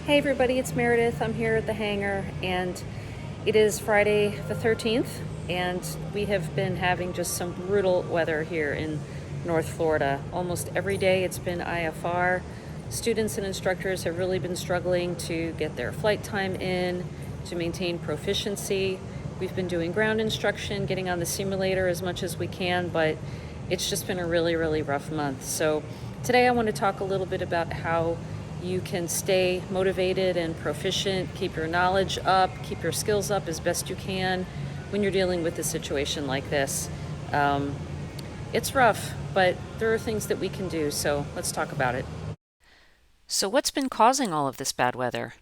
Hey everybody, it's Meredith. I'm here at the hangar and it is Friday the 13th and we have been having just some brutal weather here in North Florida. Almost every day it's been IFR. Students and instructors have really been struggling to get their flight time in, to maintain proficiency. We've been doing ground instruction, getting on the simulator as much as we can, but it's just been a really rough month. So today I want to talk a little bit about how you can stay motivated and proficient, keep your knowledge up, keep your skills up as best you can when you're dealing with a situation like this. It's rough, but there are things that we can do, so let's talk about it. So what's been causing all of this bad weather?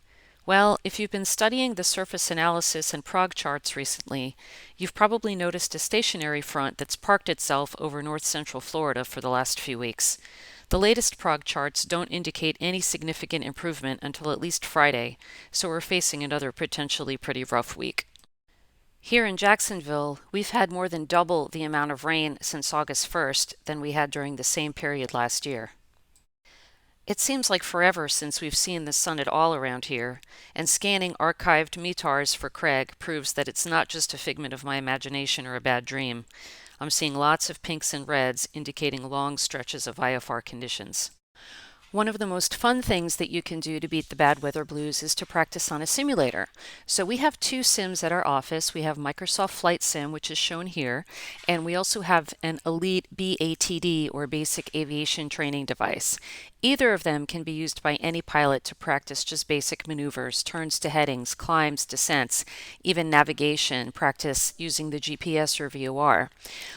Well, if you've been studying the surface analysis and prog charts recently, you've probably noticed a stationary front that's parked itself over north central Florida for the last few weeks. The latest prog charts don't indicate any significant improvement until at least Friday, so we're facing another potentially pretty rough week. Here in Jacksonville, we've had more than double the amount of rain since August 1st than we had during the same period last year. It seems like forever since we've seen the sun at all around here, and scanning archived METARs for Craig proves that it's not just a figment of my imagination or a bad dream. I'm seeing lots of pinks and reds indicating long stretches of IFR conditions. One of the most fun things that you can do to beat the bad weather blues is to practice on a simulator. So we have two sims at our office. We have Microsoft Flight Sim, which is shown here, and we also have an Elite BATD, or Basic Aviation Training device. Either of them can be used by any pilot to practice just basic maneuvers, turns to headings, climbs, descents, even navigation, practice using the GPS or VOR.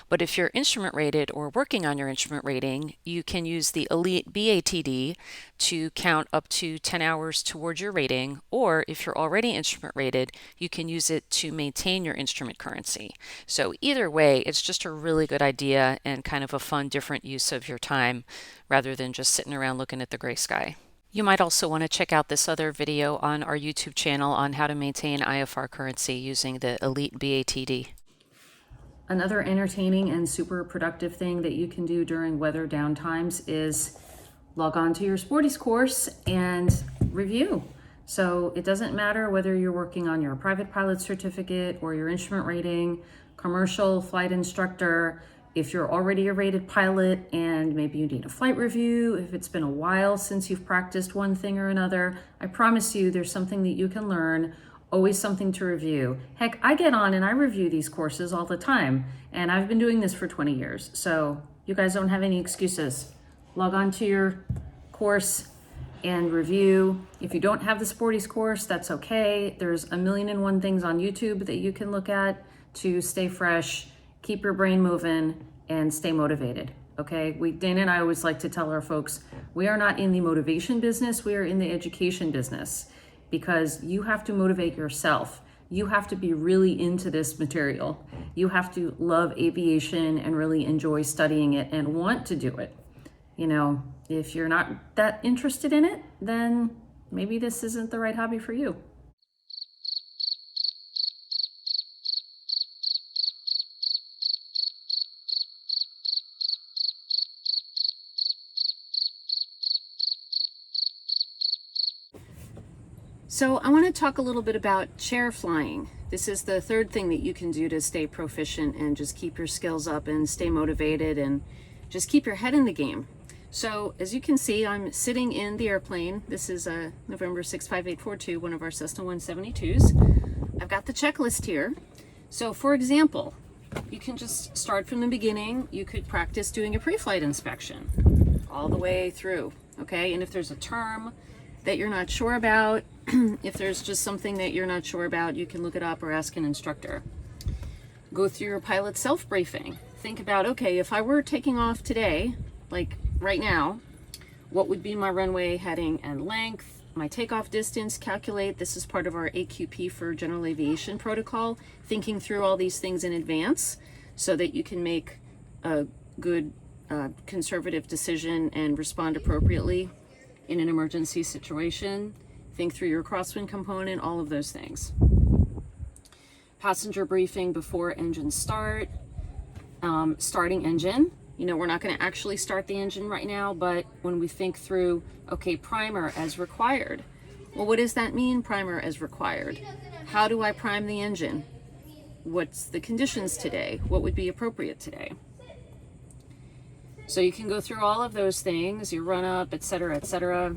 But if you're instrument rated or working on your instrument rating, you can use the Elite BATD to count up to 10 hours towards your rating, or if you're already instrument rated, you can use it to maintain your instrument currency. So either way, it's just a really good idea and kind of a fun, different use of your time rather than just sitting around looking at the gray sky. You might also want to check out this other video on our YouTube channel on how to maintain IFR currency using the Elite BATD. Another entertaining and super productive thing that you can do during weather downtimes is log on to your Sporties course and review. So it doesn't matter whether you're working on your private pilot certificate or your instrument rating, commercial flight instructor, if you're already a rated pilot and maybe you need a flight review, if it's been a while since you've practiced one thing or another, I promise you there's something that you can learn, always something to review. Heck, I get on and I review these courses all the time, and I've been doing this for 20 years, so you guys don't have any excuses. Log on to your course and review. If you don't have the Sporties course, that's okay. There's a million and one things on YouTube that you can look at to stay fresh, keep your brain moving, and stay motivated. Okay, Dana and I always like to tell our folks, we are not in the motivation business, we are in the education business, because you have to motivate yourself. You have to be really into this material. You have to love aviation and really enjoy studying it and want to do it. You know, if you're not that interested in it, then maybe this isn't the right hobby for you. So I want to talk a little bit about chair flying. This is the third thing that you can do to stay proficient and just keep your skills up and stay motivated and just keep your head in the game. So as you can see, I'm sitting in the airplane. This is a November 65842, one of our Cessna 172s. I've got the checklist here. So for example, you can just start from the beginning. You could practice doing a pre-flight inspection all the way through, okay? And if there's a term that you're not sure about, if there's just something that you're not sure about, you can look it up or ask an instructor. Go through your pilot self-briefing. Think about, okay, if I were taking off today, like right now, what would be my runway heading and length, my takeoff distance, calculate. This is part of our AQP for general aviation protocol, thinking through all these things in advance so that you can make a good conservative decision and respond appropriately in an emergency situation. Think through your crosswind component, all of those things. Passenger briefing before engine start, starting engine. You know, we're not going to actually start the engine right now, but when we think through, okay, primer as required, Well, what does that mean, primer as required? How do I prime the engine? What's the conditions today? What would be appropriate today? So you can go through all of those things, your run up, etc., etc.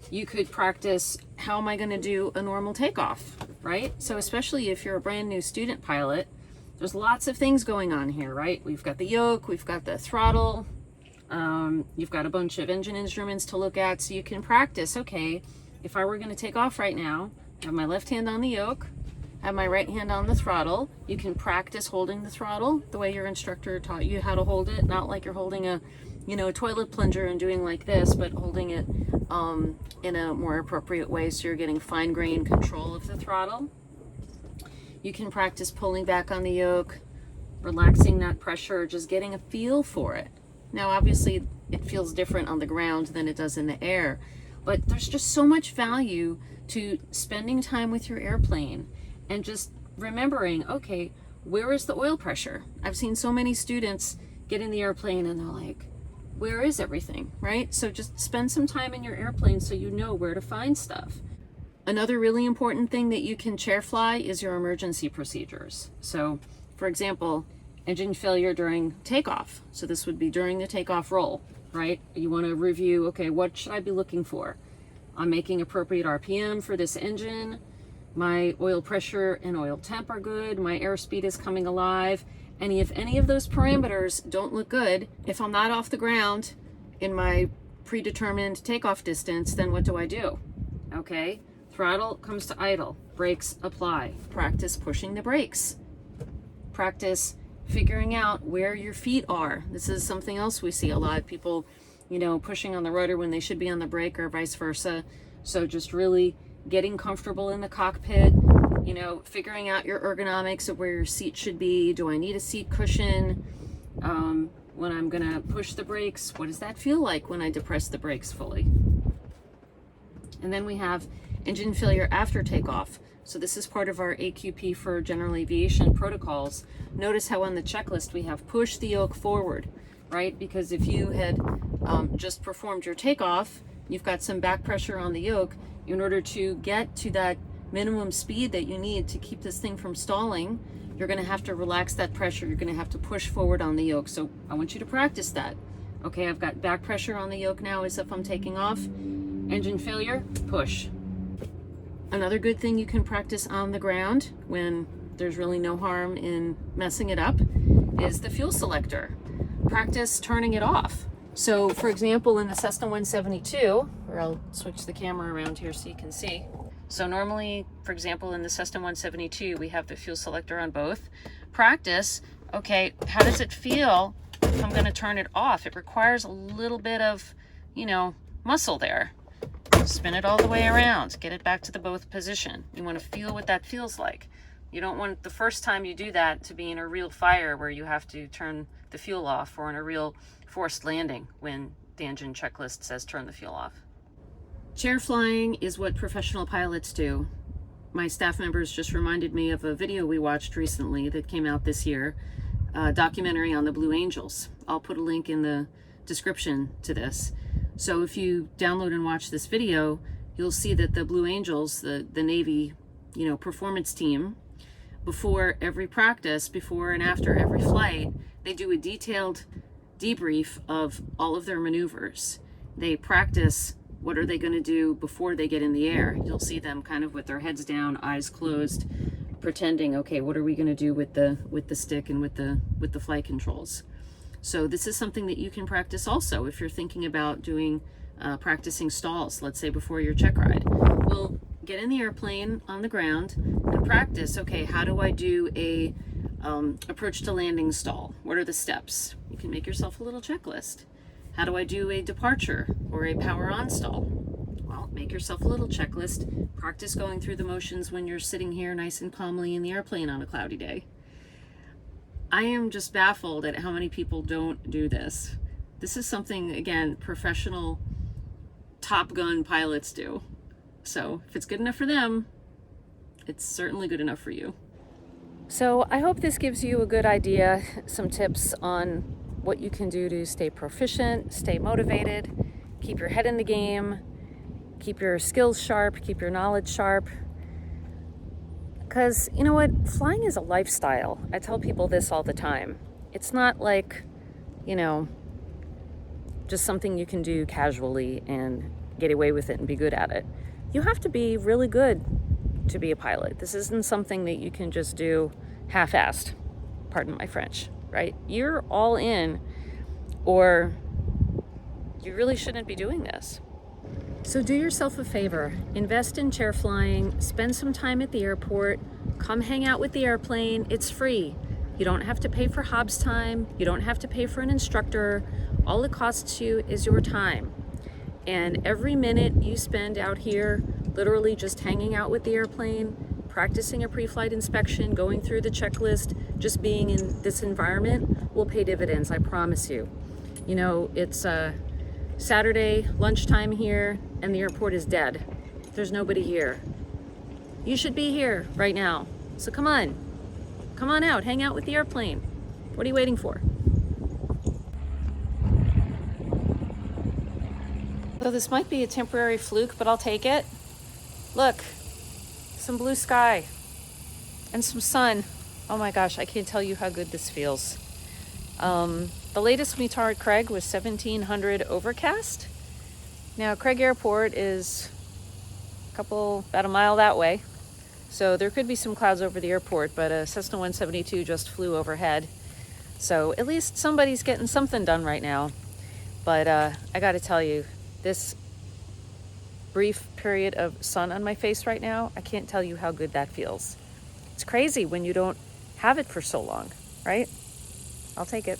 You could practice, how am I going to do a normal takeoff, right? So especially if you're a brand new student pilot, there's lots of things going on here, right? We've got the yoke, we've got the throttle, you've got a bunch of engine instruments to look at, so you can practice, okay, if I were going to take off right now, I have my left hand on the yoke, I have my right hand on the throttle. You can practice holding the throttle the way your instructor taught you how to hold it, not like you're holding a, a toilet plunger and doing like this, but holding it in a more appropriate way so you're getting fine-grained control of the throttle. You can practice pulling back on the yoke, relaxing that pressure, just getting a feel for it. Now, obviously, it feels different on the ground than it does in the air, but there's just so much value to spending time with your airplane and just remembering, okay, where is the oil pressure? I've seen so many students get in the airplane and they're like, where is everything, right? So just spend some time in your airplane so you know where to find stuff. Another really important thing that you can chair fly is your emergency procedures. So, for example, engine failure during takeoff. So this would be during the takeoff roll, right? You want to review, okay, what should I be looking for? I'm making appropriate RPM for this engine. My oil pressure and oil temp are good. My airspeed is coming alive. And if any of those parameters don't look good, if I'm not off the ground in my predetermined takeoff distance, then what do I do? Okay, throttle comes to idle, brakes apply. Practice pushing the brakes. Practice figuring out where your feet are. This is something else we see a lot. People, pushing on the rudder when they should be on the brake or vice versa. So just really getting comfortable in the cockpit, figuring out your ergonomics of where your seat should be. Do I need a seat cushion? When I'm gonna push the brakes, what does that feel like when I depress the brakes fully? And then we have engine failure after takeoff. So this is part of our AQP for general aviation protocols. Notice how on the checklist we have push the yoke forward, right? Because if you had just performed your takeoff, you've got some back pressure on the yoke. In order to get to that minimum speed that you need to keep this thing from stalling, you're going to have to relax that pressure. You're going to have to push forward on the yoke. So I want you to practice that. Okay, I've got back pressure on the yoke now as if I'm taking off. Engine failure, push. Another good thing you can practice on the ground when there's really no harm in messing it up is the fuel selector. Practice turning it off. So, for example, in the Cessna 172, or I'll switch the camera around here so you can see. So normally, for example, in the Cessna 172, we have the fuel selector on both. Practice, okay, how does it feel if I'm going to turn it off? It requires a little bit of, muscle there. Spin it all the way around. Get it back to the both position. You want to feel what that feels like. You don't want the first time you do that to be in a real fire where you have to turn the fuel off, or in a real forced landing when the engine checklist says turn the fuel off. Chair flying is what professional pilots do. My staff members just reminded me of a video we watched recently that came out this year, a documentary on the Blue Angels. I'll put a link in the description to this. So if you download and watch this video, you'll see that the Blue Angels, the Navy, performance team, before every practice, before and after every flight, they do a detailed debrief of all of their maneuvers. They practice what are they going to do before they get in the air. You'll see them kind of with their heads down, eyes closed, pretending, okay, what are we going to do with the stick and with the flight controls? So this is something that you can practice also if you're thinking about doing practicing stalls, let's say before your check ride. Well, get in the airplane on the ground and practice, okay, how do I do a approach to landing stall? What are the steps? You can make yourself a little checklist. How do I do a departure or a power on stall? Well, make yourself a little checklist. Practice going through the motions when you're sitting here nice and calmly in the airplane on a cloudy day. I am just baffled at how many people don't do this. This is something, again, professional Top Gun pilots do. So if it's good enough for them, it's certainly good enough for you. So I hope this gives you a good idea, some tips on what you can do to stay proficient, stay motivated, keep your head in the game, keep your skills sharp, keep your knowledge sharp. Because you know what? Flying is a lifestyle. I tell people this all the time. It's not like, you know, just something you can do casually and get away with it and be good at it. You have to be really good to be a pilot. This isn't something that you can just do half-assed, pardon my French, right? You're all in, or you really shouldn't be doing this. So do yourself a favor, invest in chair flying, spend some time at the airport, come hang out with the airplane, it's free. You don't have to pay for Hobbs time, you don't have to pay for an instructor, all it costs you is your time. And every minute you spend out here, literally just hanging out with the airplane, practicing a pre-flight inspection, going through the checklist, just being in this environment will pay dividends, I promise you. You know, it's Saturday lunchtime here and the airport is dead. There's nobody here. You should be here right now. So come on out, hang out with the airplane. What are you waiting for? So this might be a temporary fluke, but I'll take it. Look, some blue sky and some sun. Oh my gosh, I can't tell you how good this feels. The latest we saw at Craig was 1700 overcast. Now Craig Airport is about a mile that way. So there could be some clouds over the airport, but a Cessna 172 just flew overhead. So at least somebody's getting something done right now. But I gotta tell you, this brief period of sun on my face right now, I can't tell you how good that feels. It's crazy when you don't have it for so long, right? I'll take it.